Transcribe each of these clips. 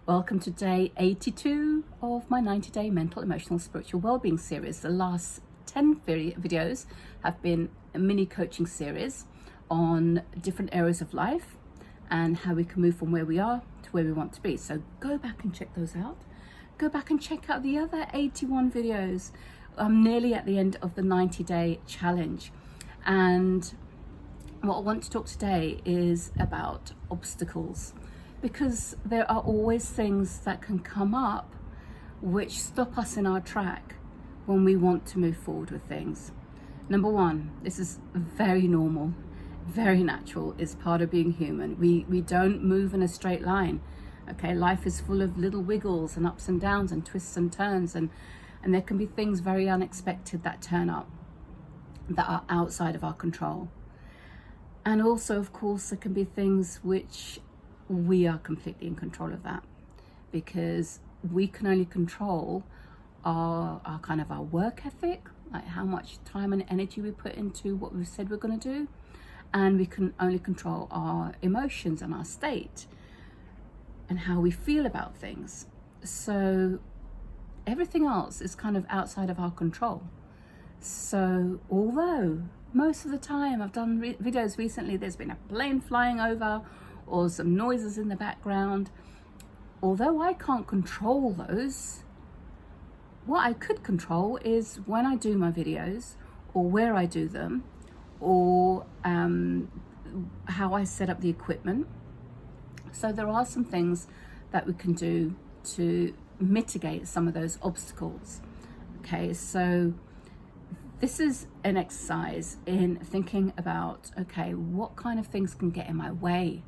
Welcome to day 82 of my 90-day mental, emotional, spiritual well-being series. The last 10 videos have been a mini coaching series on different areas of life and how we can move from where we are to where we want to be. So go back and check those out. Go back and check out the other 81 videos. I'm nearly at the end of the 90-day challenge. And what I want to talk today is about obstacles, because there are always things that can come up which stop us in our track when we want to move forward with things. Number one, this is very normal, very natural, it's part of being human. We don't move in a straight line. Okay, life is full of little wiggles and ups and downs and twists and turns, and there can be things very unexpected that turn up that are outside of our control. And also, of course, there can be things which we are completely in control of that, because we can only control our kind of our work ethic, like how much time and energy we put into what we've said we're going to do, and we can only control our emotions and our state and how we feel about things. So everything else is kind of outside of our control. So although most of the time I've done videos recently, there's been a plane flying over or some noises in the background, although I can't control those, what I could control is when I do my videos, or where I do them, or how I set up the equipment. So there are some things that we can do to mitigate some of those obstacles. Okay, so this is an exercise in thinking about, okay, what kind of things can get in my way?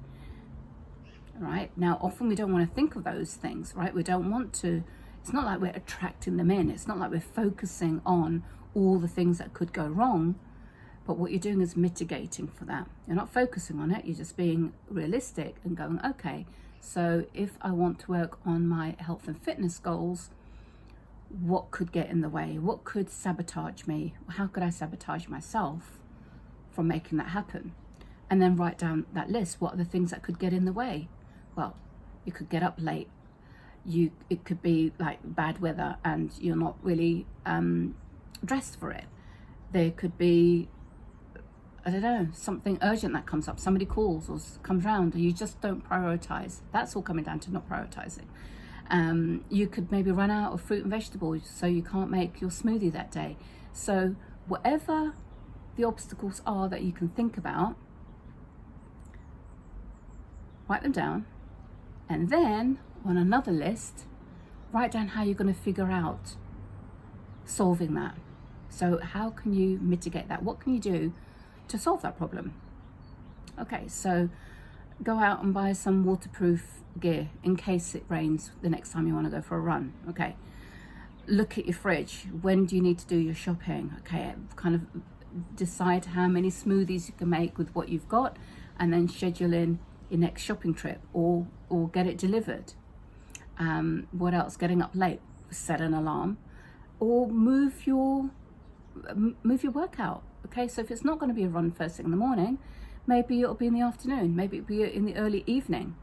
Right now, often we don't want to think of those things, right? We don't want to, it's not like we're attracting them in. It's not like we're focusing on all the things that could go wrong, but what you're doing is mitigating for that. You're not focusing on it, you're just being realistic and going, okay, so if I want to work on my health and fitness goals, what could get in the way? What could sabotage me? How could I sabotage myself from making that happen? And then write down that list. What are the things that could get in the way? Well, you could get up late. It could be like bad weather and you're not really dressed for it. There could be, I don't know, something urgent that comes up. Somebody calls or comes round, or you just don't prioritize. That's all coming down to not prioritizing. You could maybe run out of fruit and vegetables, so you can't make your smoothie that day. So whatever the obstacles are that you can think about, write them down, and then on another list, write down how you're going to figure out solving that. So how can you mitigate that? What can you do to solve that problem? Okay, so go out and buy some waterproof gear in case it rains the next time you want to go for a run. Okay, look at your fridge. When do you need to do your shopping? Okay, kind of decide how many smoothies you can make with what you've got, and then schedule in your next shopping trip, or get it delivered. What else? Getting up late, set an alarm, or move your workout. Okay, so if it's not going to be a run first thing in the morning, maybe it'll be in the afternoon, maybe it'll be in the early evening.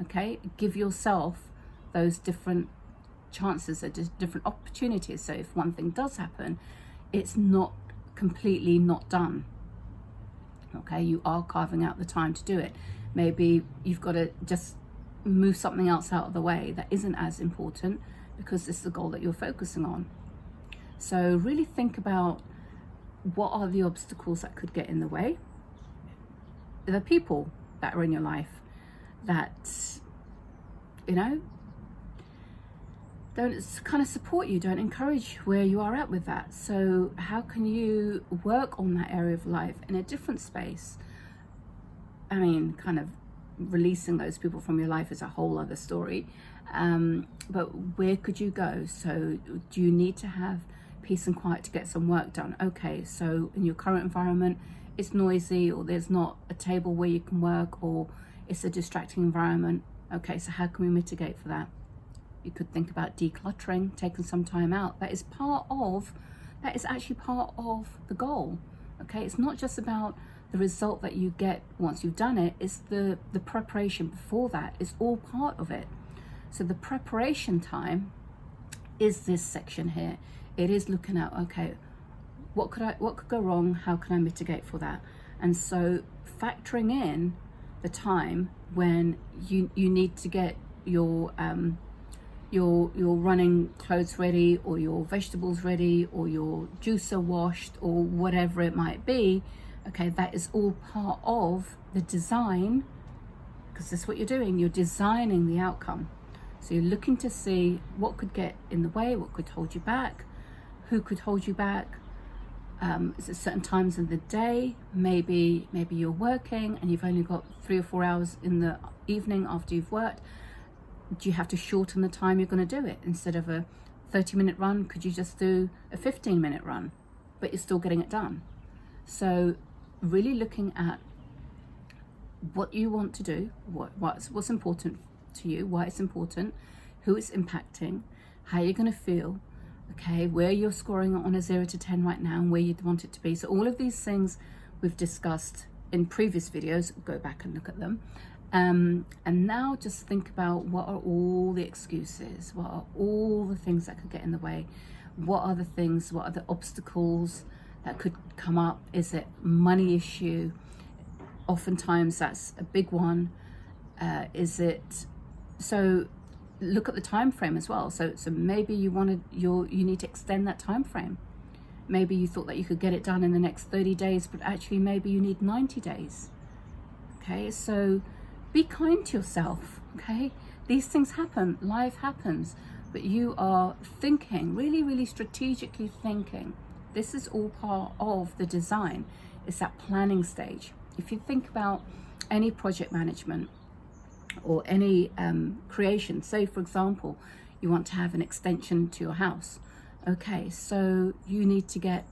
Okay, give yourself those different chances, different opportunities, so if one thing does happen, it's not completely not done. Okay, you are carving out the time to do it. Maybe you've got to just move something else out of the way that isn't as important, because this is the goal that you're focusing on. So really think about, what are the obstacles that could get in the way? The people that are in your life that, don't kind of support you, don't encourage where you are at with that. So how can you work on that area of life in a different space? I mean, kind of releasing those people from your life is a whole other story. But where could you go? So do you need to have peace and quiet to get some work done? Okay, so in your current environment, it's noisy, or there's not a table where you can work, or it's a distracting environment. Okay, so how can we mitigate for that? You could think about decluttering, taking some time out. That is actually part of the goal. Okay, it's not just about the result that you get once you've done it, it's the preparation before that is all part of it. So the preparation time is this section here. It is looking at, okay, what could go wrong? How can I mitigate for that? And so factoring in the time when you need to get your running clothes ready, or your vegetables ready, or your juicer washed, or whatever it might be. Okay, that is all part of the design, because that's what you're doing. You're designing the outcome. So you're looking to see what could get in the way, what could hold you back, who could hold you back. Is it certain times of the day? Maybe you're working and you've only got 3 or 4 hours in the evening after you've worked. Do you have to shorten the time you're going to do it? Instead of a 30-minute run, could you just do a 15-minute run, but you're still getting it done? So really looking at what you want to do, what's important to you, why it's important, who it's impacting, how you're going to feel, okay, where you're scoring on a 0 to 10 right now and where you'd want it to be. So all of these things we've discussed in previous videos, go back and look at them. And now just think about, what are all the excuses? What are all the things that could get in the way? What are the things, what are the obstacles that could come up? Is it money issue? Oftentimes that's a big one. Is it, so look at the time frame as well. So maybe you need to extend that time frame. Maybe you thought that you could get it done in the next 30 days, but actually maybe you need 90 days. Okay, so be kind to yourself, okay? These things happen, life happens, but you are thinking, really, really strategically thinking. This is all part of the design. It's that planning stage. If you think about any project management or any creation, say for example, you want to have an extension to your house. Okay, so you need to get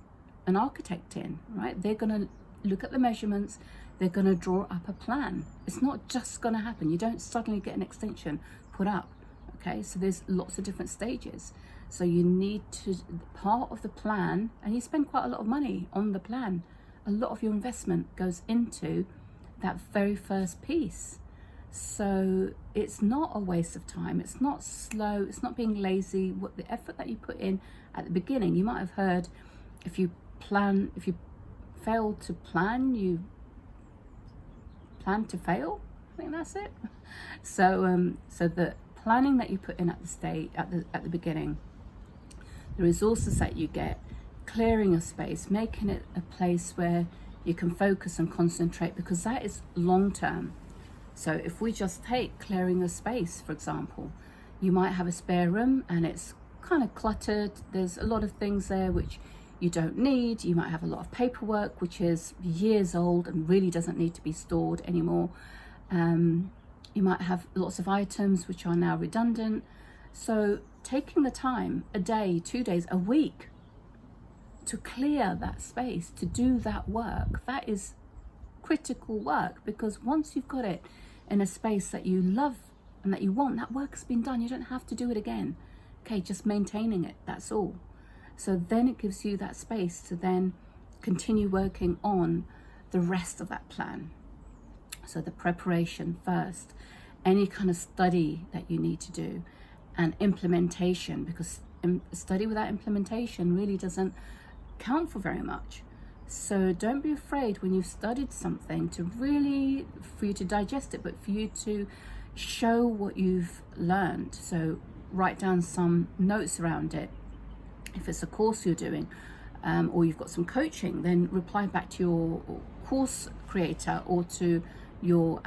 an architect in, right? They're gonna look at the measurements, they're going to draw up a plan. It's not just going to happen. You don't suddenly get an extension put up. Okay, so there's lots of different stages. So you need to, part of the plan, and you spend quite a lot of money on the plan. A lot of your investment goes into that very first piece. So it's not a waste of time. It's not slow. It's not being lazy. What the effort that you put in at the beginning, you might have heard, if you fail to plan, you plan to fail. I think that's it. So so the planning that you put in at the beginning, the resources that you get, clearing your space, making it a place where you can focus and concentrate, because that is long term. So if we just take clearing a space, for example, you might have a spare room and it's kind of cluttered. There's a lot of things there which you don't need. You might have a lot of paperwork which is years old and really doesn't need to be stored anymore. You might have lots of items which are now redundant. So taking the time, a day, 2 days, a week, to clear that space, to do that work, that is critical work, because once you've got it in a space that you love and that you want, that work has been done. You don't have to do it again. Okay, just maintaining it, that's all. So then it gives you that space to then continue working on the rest of that plan. So the preparation first, any kind of study that you need to do, and implementation, because study without implementation really doesn't count for very much. So don't be afraid when you've studied something to really, for you to digest it, but for you to show what you've learned. So write down some notes around it. If it's a course you're doing, or you've got some coaching, then reply back to your course creator or to your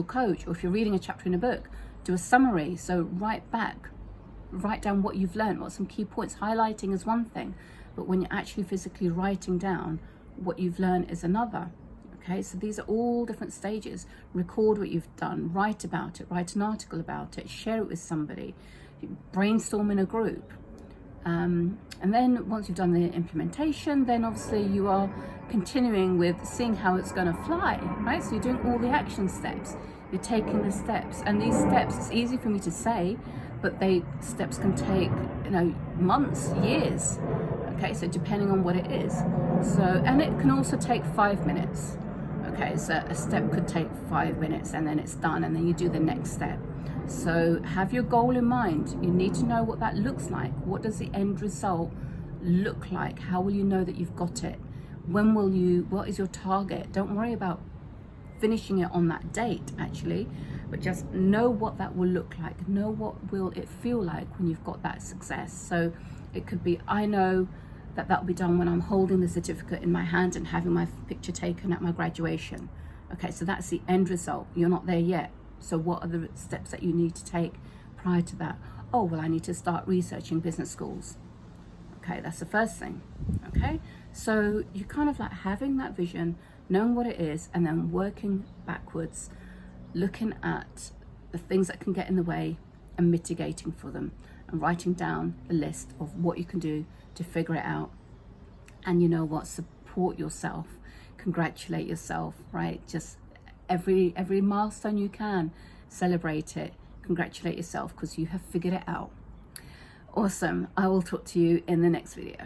coach. Or if you're reading a chapter in a book, do a summary. So write down what you've learned, what some key points. Highlighting is one thing, but when you're actually physically writing down what you've learned is another. Okay, so these are all different stages. Record what you've done, write about it, write an article about it, share it with somebody, brainstorm in a group. And then once you've done the implementation, then obviously you are continuing with seeing how it's going to fly, right? So you're doing all the action steps, you're taking the steps, and these steps, it's easy for me to say, but steps can take, months, years. Okay, so depending on what it is. So, and it can also take 5 minutes. Okay, so a step could take 5 minutes and then it's done, and then you do the next step. So have your goal in mind. You need to know what that looks like. What does the end result look like? How will you know that you've got it? What is your target? Don't worry about finishing it on that date actually, but just know what that will look like. Know what will it feel like when you've got that success. So it could be, I know that will be done when I'm holding the certificate in my hand and having my picture taken at my graduation. Okay, so that's the end result. You're not there yet. So what are the steps that you need to take prior to that? Oh, well, I need to start researching business schools. Okay, that's the first thing. Okay, so you're kind of like having that vision, knowing what it is, and then working backwards, looking at the things that can get in the way and mitigating for them, and writing down the list of what you can do to figure it out. And you know what, support yourself, congratulate yourself, right? Just every milestone you can, celebrate it, congratulate yourself, because you have figured it out. Awesome. I will talk to you in the next video.